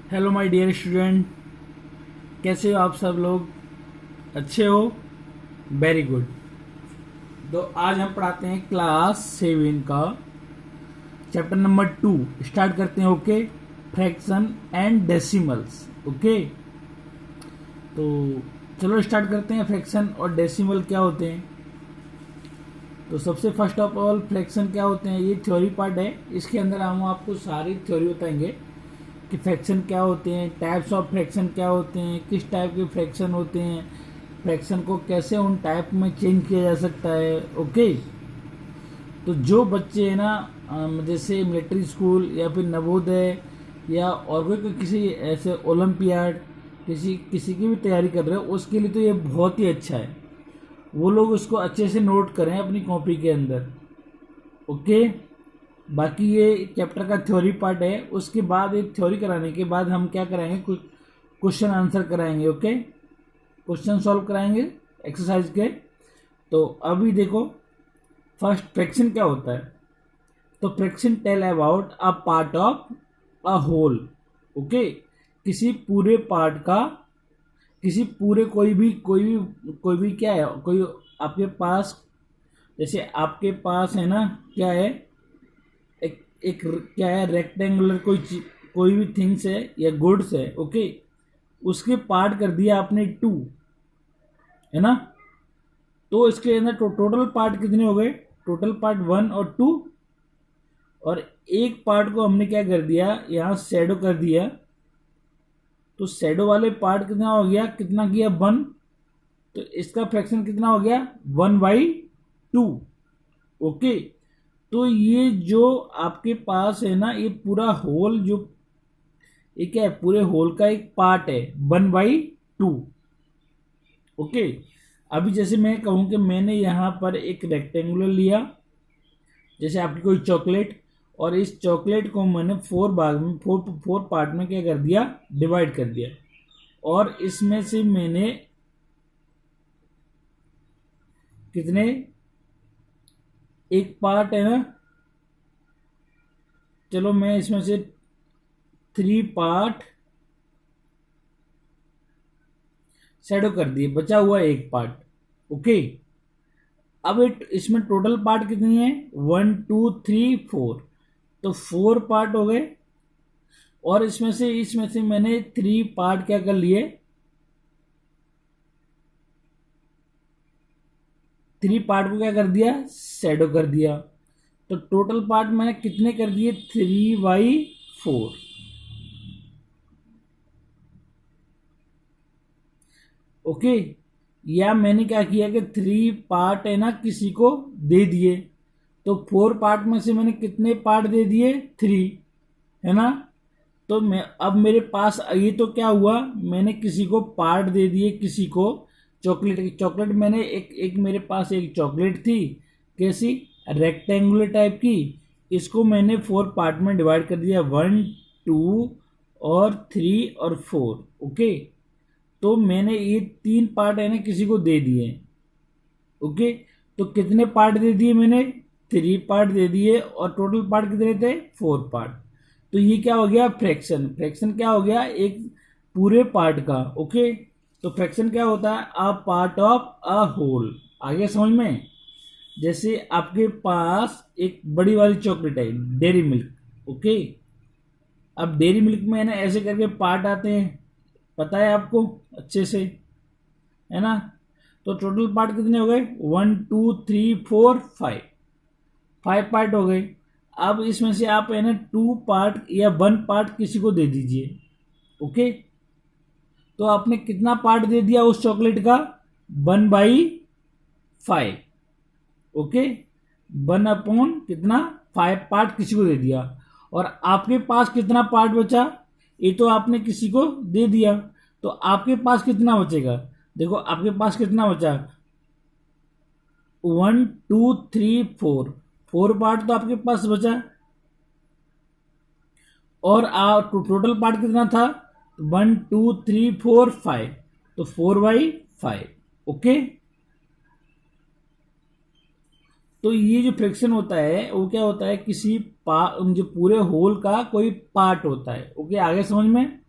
Hello my dear student, कैसे हो आप सब लोग? अच्छे हो? Very good. तो आज हम पढ़ाते हैं क्लास 7 का चैप्टर नंबर 2। स्टार्ट करते हैं। Okay, fraction and decimals. Okay, तो चलो स्टार्ट करते हैं। फ्रैक्शन और डेसिमल क्या होते हैं? तो सबसे फर्स्ट ऑफ ऑल फ्रैक्शन क्या होते हैं, ये थ्योरी पार्ट है। इसके अंदर हम आपको सारी थ्योरी बताएंगे कि फ्रैक्शन क्या होते हैं, टाइप्स ऑफ फ्रैक्शन क्या होते हैं, किस टाइप के फ्रैक्शन होते हैं, फ्रैक्शन को कैसे उन टाइप में चेंज किया जा सकता है। ओके, तो जो बच्चे हैं ना जैसे मिलिट्री स्कूल या फिर नवोदय या और कोई किसी ऐसे ओलंपियाड किसी किसी की भी तैयारी कर रहे हो, उसके लिए तो ये बहुत ही अच्छा है। वो लोग उसको अच्छे से नोट करें अपनी कॉपी के अंदर। ओके, बाकी ये चैप्टर का थ्योरी पार्ट है। उसके बाद एक थ्योरी कराने के बाद हम क्या कराएंगे, कुछ क्वेश्चन आंसर कराएंगे। ओके, क्वेश्चन सॉल्व कराएंगे एक्सरसाइज के। तो अभी देखो, फर्स्ट फ्रैक्शन क्या होता है। तो fraction tell about a part of a whole. Okay, किसी पूरे पार्ट का, किसी पूरे कोई भी क्या है, कोई आपके पास, जैसे आपके पास है ना, क्या है, एक क्या है, रेक्टेंगुलर कोई भी थिंग्स है या गुड्स है। ओके, उसके पार्ट कर दिया आपने 2, है ना। तो इसके अंदर टोटल पार्ट कितने हो गए? टोटल पार्ट 1 और 2। और एक पार्ट को हमने क्या कर दिया, यहाँ शेडो कर दिया। तो शेडो वाले पार्ट कितना हो गया, कितना किया 1। तो इसका फ्रैक्शन कितना हो गया 1/2। ओके, तो ये जो आपके पास है ना, ये पूरा होल जो, ये क्या है, पूरे होल का एक पार्ट है 1/2। ओके, अभी जैसे मैं कहूं कि मैंने यहां पर एक रेक्टेंगुलर लिया, जैसे आपकी कोई चॉकलेट, और इस चॉकलेट को मैंने 4 भाग में, फोर पार्ट में क्या कर दिया, डिवाइड कर दिया। और इसमें से मैंने कितने, एक पार्ट है ना, चलो मैं इसमें से 3 पार्ट शेडो कर दिए, बचा हुआ एक पार्ट। ओके, अब इसमें टोटल पार्ट कितनी है, 1 2 3 4। तो 4 पार्ट हो गए। और इसमें से मैंने 3 पार्ट क्या कर लिए, 3 पार्ट को क्या कर दिया, शेडो कर दिया। तो टोटल पार्ट मैंने कितने कर दिए, 3/4। ओके, या मैंने क्या किया कि 3 पार्ट है ना किसी को दे दिए। तो 4 पार्ट में से मैंने कितने पार्ट दे दिए, 3, है ना। तो मैं अब मेरे पास ये तो क्या हुआ, मैंने किसी को पार्ट दे दिए, किसी को चॉकलेट। चॉकलेट मैंने एक एक मेरे पास एक चॉकलेट थी, कैसी, रेक्टेंगुलर टाइप की। इसको मैंने 4 पार्ट में डिवाइड कर दिया, 1 2 और 3 और 4। ओके, तो मैंने ये 3 पार्ट है ना किसी को दे दिए। ओके, तो कितने पार्ट दे दिए मैंने, 3 पार्ट दे दिए। और टोटल पार्ट कितने थे, 4 पार्ट। तो ये क्या हो गया, फ्रैक्शन। फ्रैक्शन क्या हो गया, एक पूरे पार्ट का। ओके, तो फ्रैक्शन क्या होता है, a part of a whole. आगे समझ में, जैसे आपके पास एक बड़ी वाली चॉकलेट है, डेयरी मिल्क। ओके, अब डेयरी मिल्क में है ना ऐसे करके पार्ट आते हैं, पता है आपको अच्छे से, है ना। तो टोटल पार्ट कितने हो गए, 1 2 3 4 5। 5 पार्ट हो गए। अब इसमें से आप है ना 2 पार्ट या 1 पार्ट किसी को दे दीजिए। ओके, तो आपने कितना पार्ट दे दिया उस चॉकलेट का, 1/5। ओके, 1/, कितना, 5 पार्ट किसी को दे दिया। और आपके पास कितना पार्ट बचा, ये तो आपने किसी को दे दिया। तो आपके पास कितना बचेगा, देखो आपके पास कितना बचा, 1 2 3 4। 4 पार्ट तो आपके पास बचा। और टोटल पार्ट कितना था, 1 2 3 4 5। तो 4/5। ओके, तो ये जो फ्रैक्शन होता है वो क्या होता है, किसी जो पूरे होल का कोई पार्ट होता है। ओके, आगे समझ में।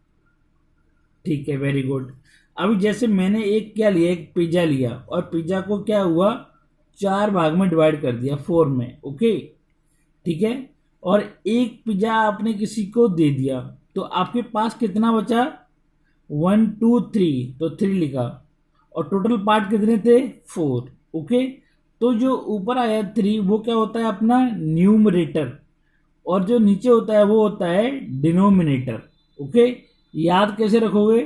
ठीक है, वेरी गुड। अभी जैसे मैंने एक क्या लिया, एक पिज्जा लिया और पिज्जा को क्या हुआ, 4 भाग में डिवाइड कर दिया, 4 में, ओके, ठीक है। और एक पिज्जा आपने किसी को दे दिया, तो आपके पास कितना बचा, 1 2 3, तो 3 लिखा। और टोटल पार्ट कितने थे, 4, ओके। तो जो ऊपर आया 3 वो क्या होता है अपना न्यूमरेटर, और जो नीचे होता है वो होता है डिनोमिनेटर, ओके। याद कैसे रखोगे,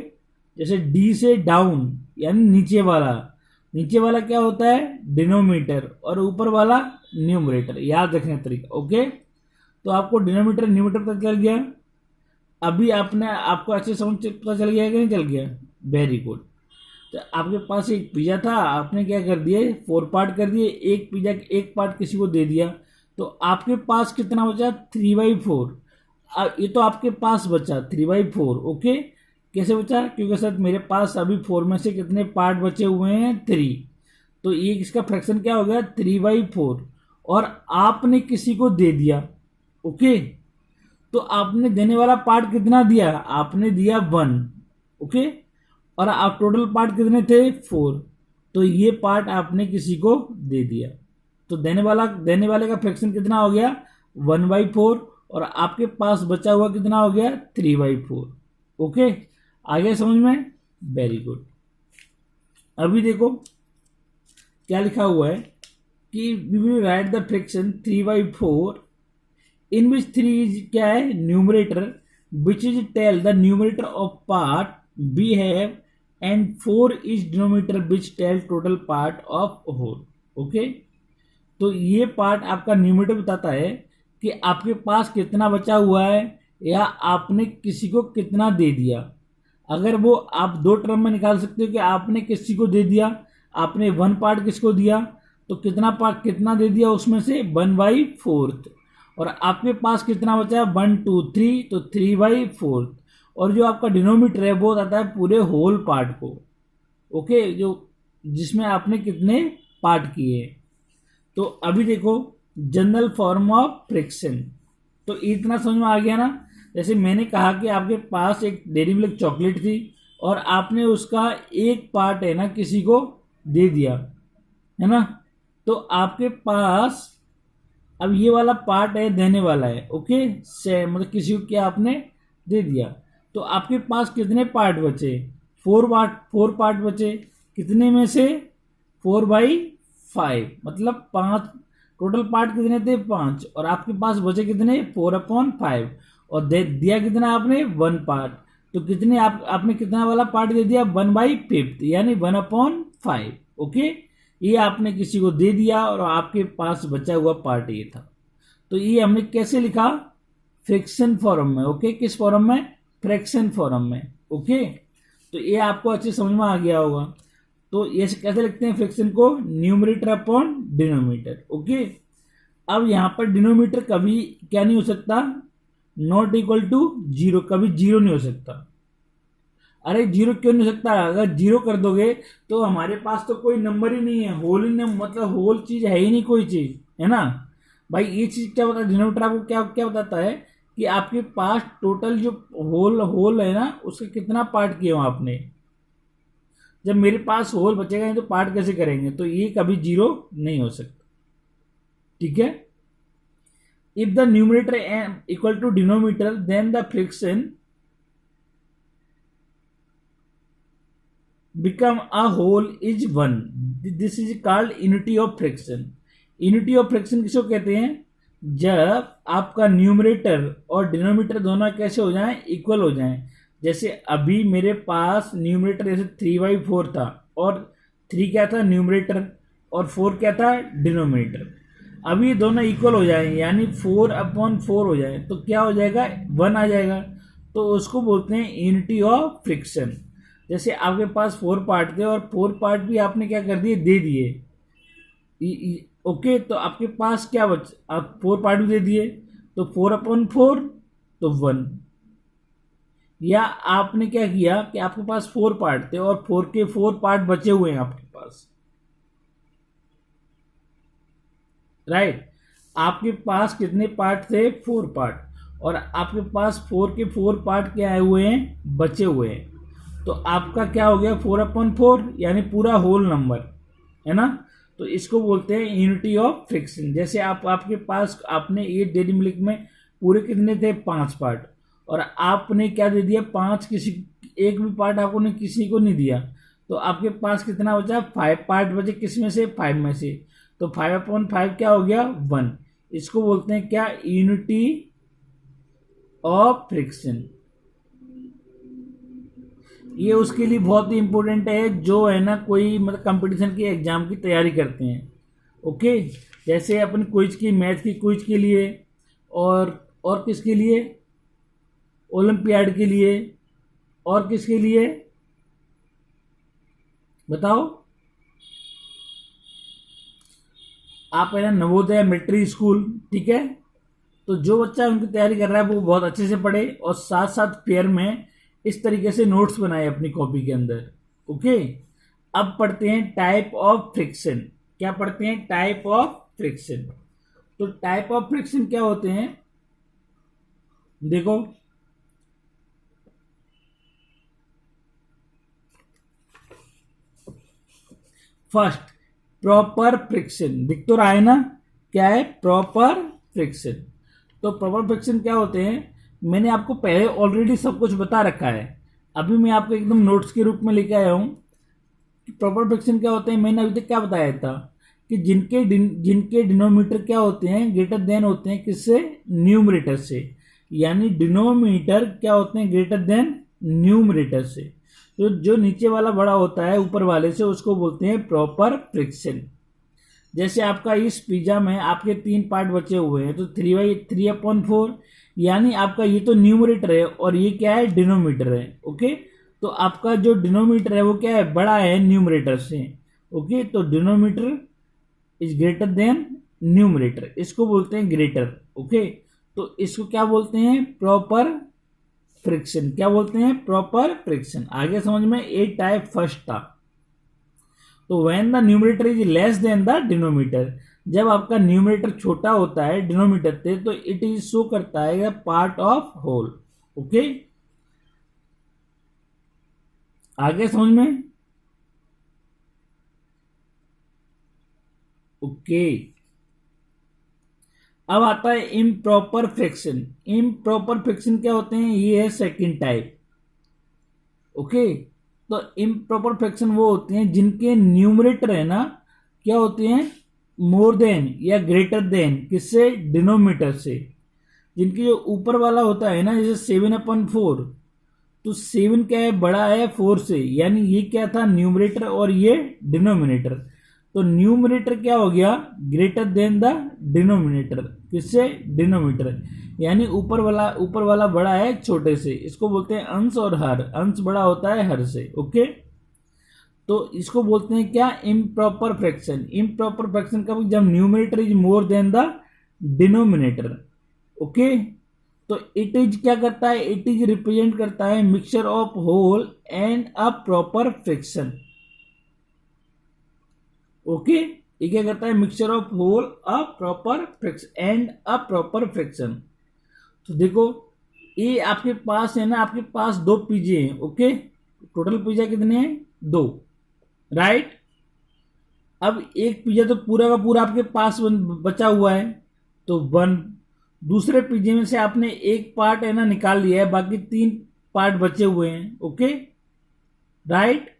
जैसे डी से डाउन यानी नीचे वाला क्या होता है डिनोमिनेटर और ऊपर वाला न्यूमरेटर, याद रखने का तरीका, ओके। तो आपको डिनोमिनेटर न्यूमरेटर पता चल गया। अभी आपको अच्छे समझ पता चल गया कि नहीं चल गया, वेरी गुड। तो आपके पास एक पिज्जा था, आपने क्या कर दिए, 4 पार्ट कर दिए, एक पिज्जा एक पार्ट किसी को दे दिया, तो आपके पास कितना बचा, 3/4। ये तो आपके पास बचा 3/4, ओके। कैसे बचा, क्योंकि सर मेरे पास अभी 4 में से कितने पार्ट बचे हुए हैं, 3, तो ये इसका फ्रैक्शन क्या हो गया, 3/4। और आपने किसी को दे दिया, ओके, तो आपने देने वाला पार्ट कितना दिया, आपने दिया 1, ओके। और आप टोटल पार्ट कितने थे, 4, तो ये पार्ट आपने किसी को दे दिया, तो देने वाले का फ्रैक्शन कितना हो गया, 1/4, और आपके पास बचा हुआ कितना हो गया, 3/4, ओके। आगे समझ में, वेरी गुड। अभी देखो क्या लिखा हुआ है कि we will write the fraction 3/4 in which 3 is क्या है numerator, which is tell the numerator of part be have, and 4 is denominator which tell total part of whole, okay. तो ये पार्ट आपका न्यूमरेटर बताता है कि आपके पास कितना बचा हुआ है या आपने किसी को कितना दे दिया। अगर वो आप 2 टर्म में निकाल सकते हो कि आपने किसी को दे दिया, आपने 1 पार्ट किसको दिया, तो कितना पार्ट कितना दे दिया उसमें से 1/4, और आपके पास कितना बचा 1 2 3, तो 3/4। और जो आपका डिनोमीटर है वो बताता है पूरे होल पार्ट को, ओके, जो जिसमें आपने कितने पार्ट किए। तो अभी देखो जनरल फॉर्म ऑफ फ्रैक्शन, तो इतना समझ में आ गया ना। जैसे मैंने कहा कि आपके पास एक डेयरी मिल्क चॉकलेट थी और आपने उसका एक पार्ट है ना किसी को दे दिया, है ना, तो आपके पास अब ये वाला पार्ट है देने वाला है, ओके, से मतलब किसी को क्या आपने दे दिया, तो आपके पास कितने पार्ट बचे, 4 पार्ट बचे, कितने में से 4/5, मतलब 5, टोटल पार्ट कितने थे 5, और आपके पास बचे कितने 4/5, और दिया कितना आपने 1 पार्ट, तो कितने आपने कितना वाला पार्ट दे दिया 1/5 यानी 1/5, ओके। ये आपने किसी को दे दिया और आपके पास बचा हुआ पार्ट ये था। तो ये हमने कैसे लिखा, फ्रैक्शन फॉर्म में, ओके, किस फॉर्म में, फ्रैक्शन फॉर्म में, ओके। तो ये आपको अच्छे समझ में आ गया होगा। तो ये कैसे लिखते हैं फ्रैक्शन को, न्यूमरेटर अपॉन डिनोमिनेटर, ओके। अब यहां पर डिनोमिनेटर कभी क्या नहीं हो सकता, नॉट इक्वल टू 0, कभी 0 नहीं हो सकता। अरे 0 क्यों नहीं हो सकता, अगर 0 कर दोगे तो हमारे पास तो कोई नंबर ही नहीं है, होल ही नहीं, मतलब होल चीज है ही नहीं कोई चीज, है ना भाई। ये चीज क्या बताता है, डिनोमिनेटर आपको क्या क्या बताता है कि आपके पास टोटल जो होल है ना उसके कितना पार्ट किए हो आपने। जब मेरे पास होल बचेगा नहीं तो पार्ट कैसे करेंगे, तो ये कभी 0 नहीं हो सकता, ठीक है। If the numerator equal to denominator then the fraction become a whole is 1, this is called unity of fraction। unity of fraction किसको कहते हैं, जब आपका न्यूमरेटर और डिनोमिनेटर दोनों कैसे हो जाएं, इक्वल हो जाएं। जैसे अभी मेरे पास न्यूमरेटर जैसे 3/4 था और 3 क्या था न्यूमरेटर और 4 क्या था डिनोमिनेटर। अभी ये दोनों इक्वल हो जाए यानी 4/4 हो जाए तो क्या हो जाएगा 1 आ जाएगा, तो उसको बोलते हैं यूनिटी ऑफ फ्रिक्शन। जैसे आपके पास 4 पार्ट थे और 4 पार्ट भी आपने क्या कर दिए, दे दिए, ओके। तो आपके पास क्या आप 4 पार्ट भी दे दिए तो 4/4 तो 1। या आपने क्या किया कि आपके पास 4 पार्ट थे और 4 के 4 पार्ट बचे हुए हैं आपके पास, राइट। आपके पास कितने पार्ट थे, 4 पार्ट, और आपके पास 4 के 4 पार्ट क्या आए हुए हैं, बचे हुए हैं। तो आपका क्या हो गया 4/4 यानी पूरा होल नंबर है ना। तो इसको बोलते हैं यूनिटी ऑफ फ्रिक्शन। जैसे आपके पास आपने ये डेयरी मिल्क में पूरे कितने थे 5 पार्ट, और आपने क्या दे दिया 5, किसी एक भी पार्ट आपने किसी को नहीं दिया, तो आपके पास कितना बचा 5 पार्ट बचे, किस में से 5 में से। तो 5/5 क्या हो गया 1। इसको बोलते हैं क्या यूनिटी ऑफ फ्रिक्शन। ये उसके लिए बहुत ही इंपॉर्टेंट है जो है ना कोई मतलब कंपटीशन के एग्जाम की तैयारी करते हैं। ओके, जैसे अपन क्विज की मैथ की क्विज के लिए और किसके लिए ओलंपियाड के लिए और किसके लिए बताओ। आप है ना नवोदय मिलिट्री स्कूल, ठीक है। तो जो बच्चा उनकी तैयारी कर रहा है वो बहुत अच्छे से पढ़े और साथ साथ पेयर में इस तरीके से नोट्स बनाए अपनी कॉपी के अंदर। ओके, अब पढ़ते हैं टाइप ऑफ फ्रिक्शन। क्या पढ़ते हैं टाइप ऑफ फ्रिक्शन। तो टाइप ऑफ फ्रिक्शन क्या होते हैं देखो, फर्स्ट प्रॉपर फ्रिक्शन, दिख तो रहा है ना क्या है प्रॉपर फ्रिक्शन। तो प्रॉपर फ्रिक्शन क्या होते हैं, मैंने आपको पहले ऑलरेडी सब कुछ बता रखा है, अभी मैं आपको एकदम नोट्स के रूप में लेके आया हूं कि प्रॉपर फ्रिक्शन क्या होते हैं। मैंने अभी तक क्या बताया था कि जिनके डिनोमीटर क्या होते हैं ग्रेटर देन होते हैं किससे न्यूमरेटर से, यानी डिनोमीटर क्या होते हैं ग्रेटर देन न्यूमरेटर से। तो जो नीचे वाला बड़ा होता है ऊपर वाले से उसको बोलते हैं प्रॉपर फ्रिक्शन। जैसे आपका इस पिज्जा में आपके 3 पार्ट बचे हुए हैं तो 3/4 यानी आपका ये तो न्यूमरेटर है और ये क्या है डिनोमीटर है। ओके, तो आपका जो डिनोमीटर है वो क्या है बड़ा है न्यूमरेटर से। ओके, तो denominator is greater than numerator, इसको बोलते हैं ग्रेटर। ओके, तो इसको क्या बोलते हैं प्रॉपर फ्रिक्शन। क्या बोलते हैं प्रॉपर फ्रिक्शन। आगे समझ में ए टाइप फर्स्ट था। तो when the numerator is less than the denominator, जब आपका न्यूमरेटर छोटा होता है डिनोमीटर से तो इट इज शो करता है पार्ट ऑफ होल। ओके, आगे समझ में। ओके, अब आता है इम्प्रॉपर फ्रिक्शन। इम्प्रॉपर फ्रिक्शन क्या होते हैं, ये है सेकंड टाइप। ओके, तो इम्प्रॉपर फ्रिक्शन वो होते हैं जिनके न्यूमरेटर है ना क्या होते हैं मोर देन या ग्रेटर देन किससे डिनोमीटर से। जिनकी जो ऊपर वाला होता है ना जैसे 7/4, तो 7 क्या है बड़ा है 4 से, यानी ये क्या था न्यूमरेटर और ये डिनोमिनेटर। तो न्यूमरेटर क्या हो गया ग्रेटर देन द डिनोमिनेटर किससे डिनोमीटर, यानी ऊपर वाला बड़ा है छोटे से। इसको बोलते हैं अंश और हर, अंश बड़ा होता है हर से। ओके, तो इसको बोलते हैं क्या इम्प्रॉपर फ्रैक्शन। इम्प्रॉपर फ्रैक्शन का जब numerator is more than the denominator. Okay, तो इट इज क्या करता है, इट इज रिप्रेजेंट करता है mixture of whole and a proper fraction. Okay, ये क्या करता है mixture of whole a proper fraction and a proper fraction. तो देखो ये आपके पास है ना, आपके पास 2 पिज्जे हैं। ओके, टोटल पिज्जा कितने हैं 2, राइट। अब एक पिज्जा तो पूरा का पूरा आपके पास बचा हुआ है तो 1, दूसरे पिज्जे में से आपने एक पार्ट है ना निकाल लिया है, बाकी 3 पार्ट बचे हुए हैं। Okay, right.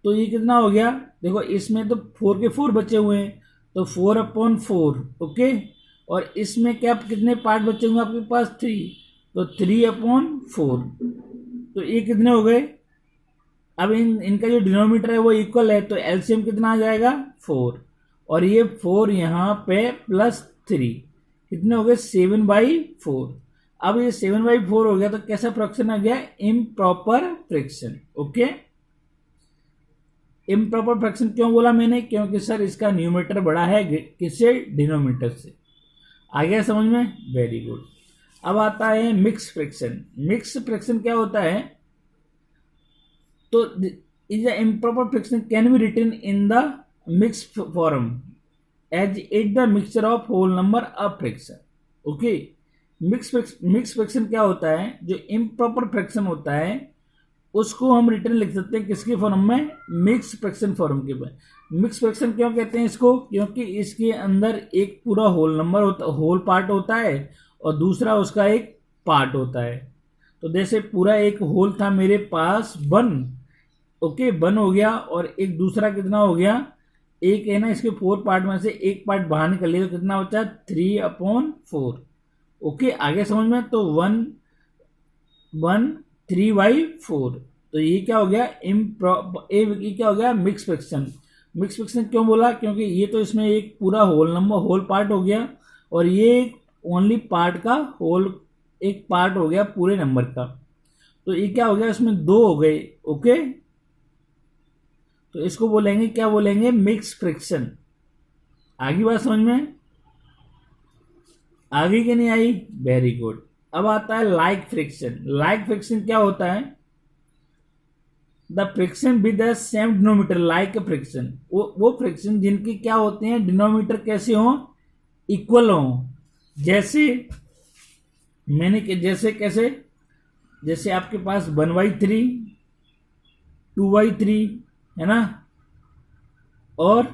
तो ये कितना हो गया देखो, इसमें तो 4 के 4 बचे हुए हैं तो 4/4। ओके, और इसमें क्या कितने पार्ट बचे हुए आपके पास 3, तो 3/4। तो ये कितने हो गए। अब इनका जो डिनोमीटर है वो इक्वल है तो एलसीएम कितना आ जाएगा 4, और ये 4 यहाँ पे +3 कितने हो गए 7/4। अब ये 7/4 हो गया तो कैसा फ्रैक्शन आ गया improper fraction. Okay, improper fraction क्यों बोला मैंने, क्योंकि सर इसका न्यूमरेटर बड़ा है किससे डिनोमीटर से। आ गया समझ में, वेरी गुड। अब आता है मिक्स फ्रैक्शन। मिक्स फ्रैक्शन क्या होता है, तो is improper fraction can be written in the mix form as it the mixture of whole number of fraction. Okay, mix fraction क्या होता है, जो इम्प्रॉपर फ्रैक्शन होता है उसको हम रिटर्न लिख सकते हैं किसके फॉर्म में, मिक्स फ्रैक्शन फॉर्म के में। मिक्स फ्रैक्शन क्यों कहते हैं इसको, क्योंकि इसके अंदर एक पूरा होल नंबर होता, होल पार्ट होता है और दूसरा उसका एक पार्ट होता है। तो जैसे पूरा एक होल था मेरे पास 1, ओके 1 हो गया, और एक दूसरा कितना हो गया, एक है ना इसके 4 पार्ट में से एक पार्ट बाहर निकल लिया तो कितना बचा 3/4। ओके आगे समझ में, तो 1 3/4। तो ये क्या हो गया, ये क्या हो गया, मिक्स फ्रैक्शन। मिक्स फ्रैक्शन क्यों बोला, क्योंकि ये तो इसमें एक पूरा होल नंबर होल पार्ट हो गया और ये ओनली पार्ट का होल एक पार्ट हो गया पूरे नंबर का। तो ये क्या हो गया, इसमें 2 हो गए। ओके तो इसको बोलेंगे, क्या बोलेंगे, मिक्स फ्रैक्शन। आगे बात समझ में आगे की नहीं आई, वेरी गुड। अब आता है लाइक फ्रिक्शन। लाइक फ्रिक्शन क्या होता है, the fraction with the same denominator like friction. वो फ्रिक्शन जिनकी क्या होते हैं, डिनोमीटर कैसे हो, इक्वल हो। जैसे मैंने जैसे कैसे, जैसे आपके पास 1/3 2/3 है ना, और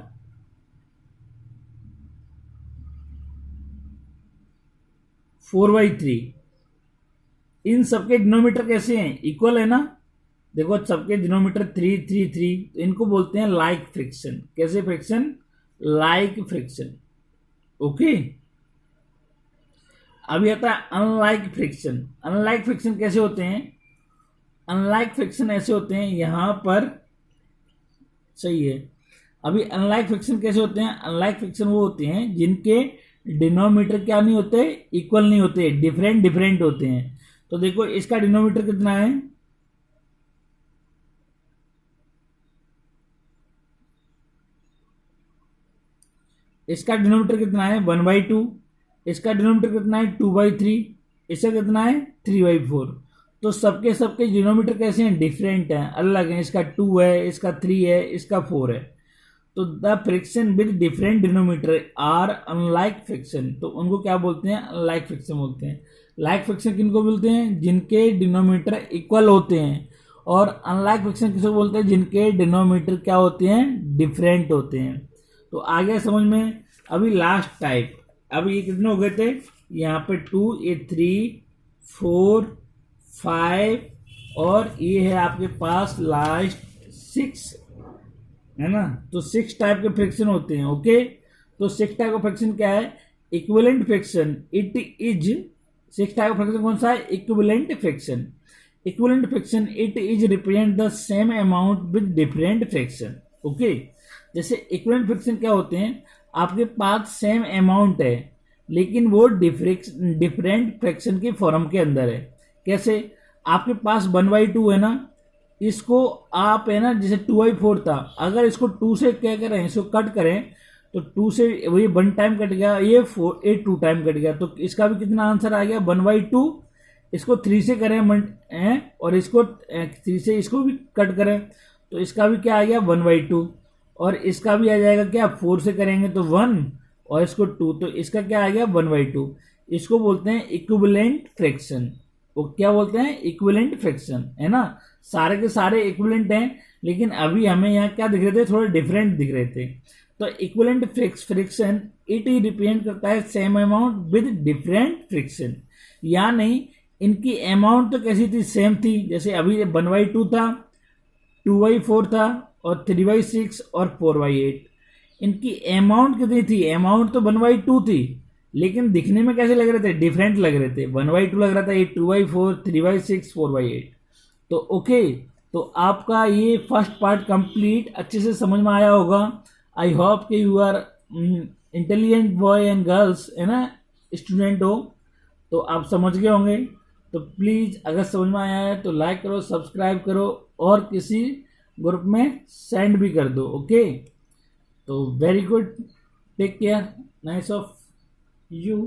4/3, इन सबके डिनोमीटर कैसे हैं, इक्वल है ना। देखो सबके डिनोमीटर 3 3 3, तो इनको बोलते हैं लाइक फ्रिक्शन। कैसे फ्रिक्शन, लाइक फ्रिक्शन। ओके अभी आता है अनलाइक फ्रिक्शन। अनलाइक फ्रिक्शन कैसे होते हैं, अनलाइक फ्रिक्शन ऐसे होते हैं, यहां पर सही है। अभी अनलाइक फ्रिक्शन कैसे होते हैं, अनलाइक फ्रिक्शन वो होते हैं जिनके डिनोमीटर क्या नहीं होते, इक्वल नहीं होते, डिफरेंट डिफरेंट होते हैं। तो देखो इसका डिनोमीटर कितना है, इसका डिनोमीटर कितना है 1/2, इसका डिनोमीटर कितना है 2/3, इसका कितना है 3/4। तो सबके सबके डिनोमीटर कैसे हैं, डिफरेंट हैं, अलग हैं। इसका 2 है, इसका 3 है, इसका 4 है। तो the fraction with different denominator are unlike fraction. तो उनको क्या बोलते हैं, अनलाइक फ्रिक्शन बोलते हैं। लाइक फ्रिक्शन किनको बोलते हैं, जिनके डिनोमीटर इक्वल होते हैं। और अनलाइक फ्रिक्शन किसको बोलते हैं, जिनके डिनोमीटर क्या होते हैं, डिफरेंट होते हैं। तो आगे समझ में। अभी लास्ट टाइप, अभी ये कितने हो गए थे, यहाँ पे 2, ये 3 4 5 और ये है आपके पास लास्ट 6 है ना। तो 6 टाइप के फ्रिक्शन होते हैं। ओके तो 6 टाइप का फ्रिक्शन क्या है, equivalent friction. It is 6 type का फ्रिक्शन कौन सा है, equivalent friction. Equivalent friction it is represent the same amount with different friction. Okay जैसे इक्विवेलेंट फ्रिक्शन क्या होते हैं, आपके पास सेम अमाउंट है लेकिन वो डिफरेंट फ्रैक्शन के फॉर्म के अंदर है। कैसे, आपके पास 1/2 है ना, इसको आप है ना जैसे 2/4 था, अगर इसको 2 से क्या करें, इसको कट करें तो 2 से वही 1 टाइम कट गया, ये 2 टाइम कट गया। तो इसका भी कितना आंसर आ गया 1/2। इसको 3 से करें और इसको 3 से इसको भी कट करें तो इसका भी क्या आ गया 1/2। और इसका भी आ जाएगा क्या, 4 से करेंगे तो 1 और इसको 2, तो इसका क्या आ गया 1/2। इसको बोलते हैं इक्विवेलेंट फ्रैक्शन। वो क्या बोलते हैं, इक्विवेलेंट फ्रैक्शन, है ना। सारे के सारे इक्विवेलेंट हैं लेकिन अभी हमें यहाँ क्या दिख रहे थे, थोड़े डिफरेंट दिख रहे थे। तो equivalent friction it he represent करता है same amount with different friction. या नहीं, इनकी अमाउंट तो कैसी थी, सेम थी। जैसे अभी 1/2 था, 2/4 था और 3/6 और 4/8। इनकी अमाउंट कितनी थी, अमाउंट तो 1/2 थी लेकिन दिखने में कैसे लग रहे थे, डिफरेंट लग रहे थे। 1/2 लग रहा था, ये 2/4 3/6 4/8। तो ओके तो आपका ये फर्स्ट पार्ट कंप्लीट अच्छे से समझ में आया होगा। आई होप कि you are intelligent boy and girls, है ना, स्टूडेंट हो तो आप समझ गए होंगे। तो प्लीज़ अगर समझ में आया है तो लाइक करो, सब्सक्राइब करो और किसी ग्रुप में सेंड भी कर दो। ओके तो very good, take care, nice of you